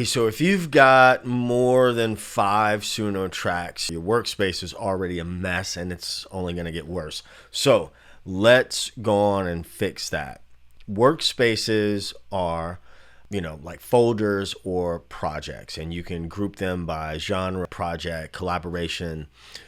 Hey, so if you've got more than 5 Suno tracks, your workspace is already a mess and it's only going to get worse. So let's go on and fix that. Workspaces are, like folders or projects, and you can group them by genre, project, collaboration,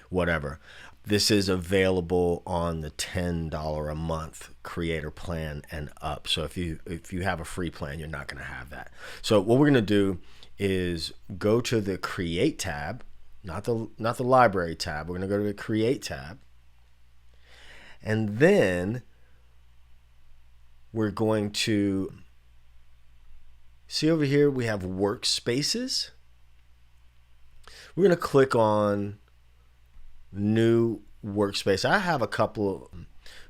whatever. This is available on the $10 a month creator plan and up. So if you have a free plan, you're not going to have that. So what we're going to do is go to the Create tab, not the Library tab. We're going to go to the Create tab, and then we're going to see over here we have Workspaces. We're going to click on New Workspace. I have a couple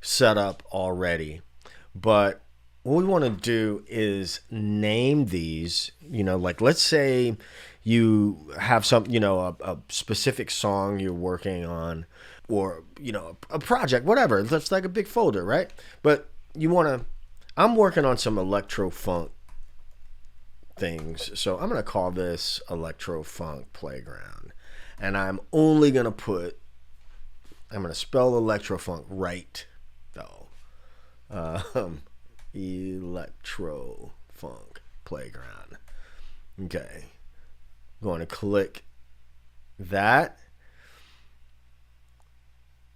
set up already, but what we want to do is name these, like let's say you have some, a specific song you're working on, or, a project, whatever. That's like a big folder, right? But I'm working on some electro funk things. So I'm going to call this Electro Funk Playground. And I'm only going to spell Electro Funk right, though. Electro Funk Playground. Okay. I'm going to click that.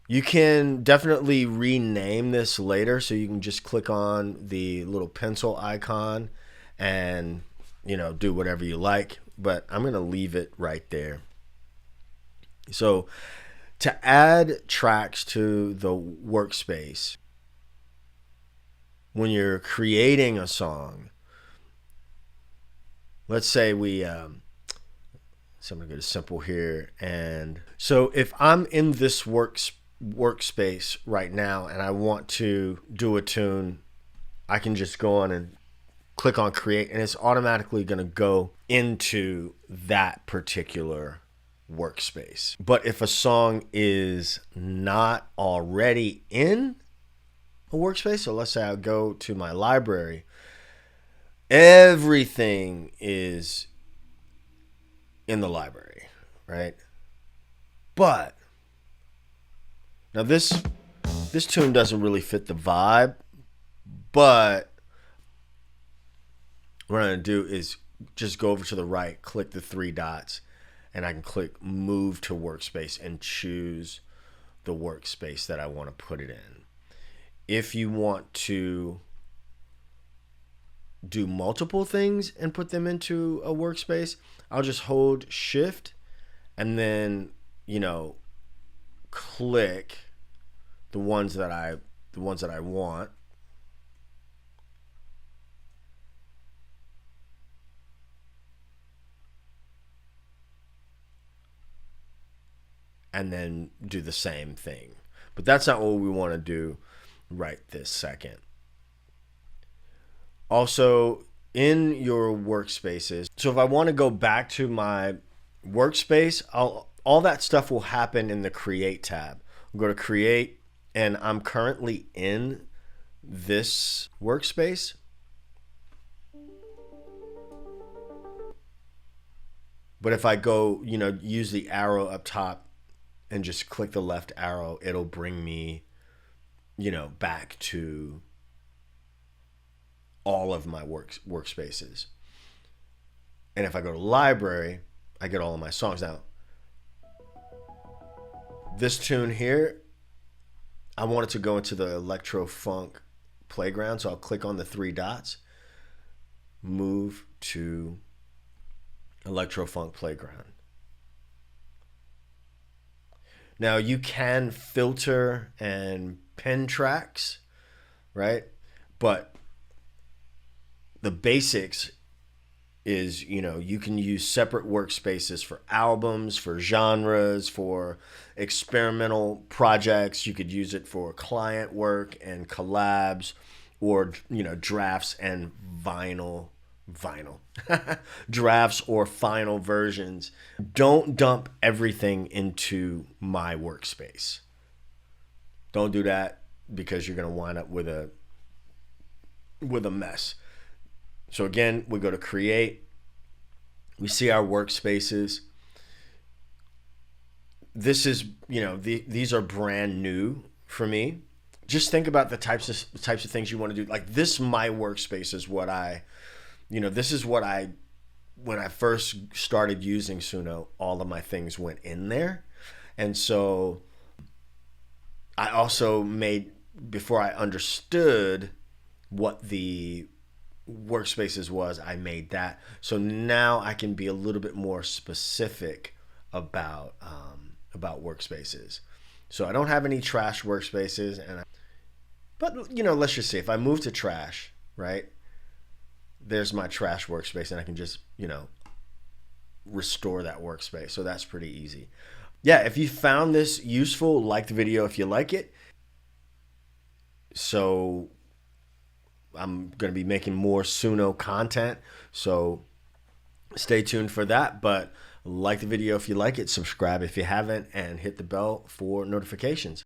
You can definitely rename this later, so you can just click on the little pencil icon and, do whatever you like. But I'm going to leave it right there. So to add tracks to the workspace, when you're creating a song, let's say so I'm going to go to simple here. And so if I'm in this workspace right now and I want to do a tune, I can just go on and click on create, and it's automatically going to go into that particular workspace. But if a song is not already in a workspace, so let's say I go to my library, everything is in the library, right? But now this tune doesn't really fit the vibe, but what I'm going to do is just go over to the right, click the 3 dots, and I can click move to workspace and choose the workspace that I want to put it in. If you want to do multiple things and put them into a workspace, I'll just hold shift and then, click the ones that I want. And then do the same thing. But that's not what we want to do right this second. Also, in your workspaces, so if I want to go back to my workspace, all that stuff will happen in the Create tab. I'll go to Create, and I'm currently in this workspace. But if I go, use the arrow up top and just click the left arrow, it'll bring me, back to all of my workspaces. And if I go to library, I get all of my songs. Now, this tune here, I want it to go into the Electro Funk Playground, so I'll click on the 3 dots, move to Electro Funk Playground. Now you can filter and pin tracks, right? But the basics is, you can use separate workspaces for albums, for genres, for experimental projects. You could use it for client work and collabs, or, drafts and vinyl drafts or final versions. Don't dump everything into my workspace. Don't do that, because you're going to wind up with a mess. So again, we go to create, We see our workspaces. This is, these are brand new for me. Just think about the types of things you want to do. Like this, my workspace is what this is what when I first started using Suno, all of my things went in there. And so I also made, before I understood what the Workspaces was, I made that. So now I can be a little bit more specific about Workspaces. So I don't have any trash workspaces, but let's just say if I move to trash, right? There's my trash workspace, and I can just restore that workspace. So that's pretty easy. Yeah, if you found this useful, like the video if you like it. So I'm going to be making more Suno content, so stay tuned for that. But like the video if you like it, subscribe if you haven't, and hit the bell for notifications.